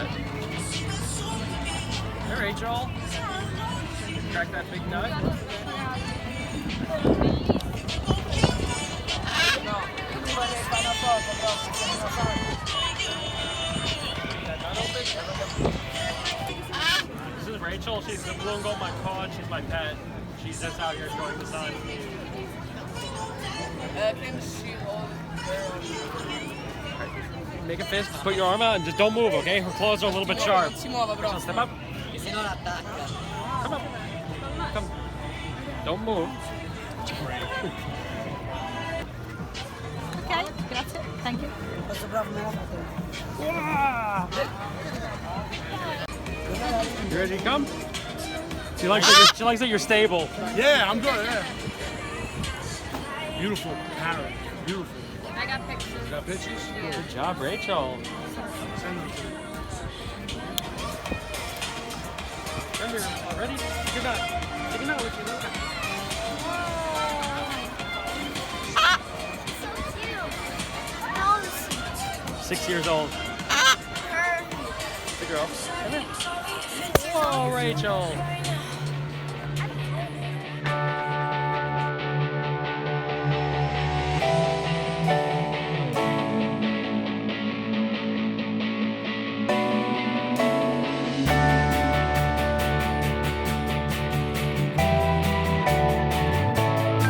pet. Hey, Rachel. Crack that big nut. This is Rachel. She's the Blue and Gold Macaw. She's my pet. She's just out here enjoying the sun. Make a fist, put your arm out, and just don't move, okay? Her claws are a little bit sharp. So step up. Come up. Come. Don't move. Okay, grazie. Thank you. You ready to come? She likes that you're stable. Yeah, I'm good, yeah. Beautiful parrot. Beautiful. I got pictures. You got pictures? Yeah. Good job, Rachel. Send them to me. Come here. Ready? Take a nut. Take a nut with you. So cute. 6 years old. The girl. Come here. Oh, Rachel.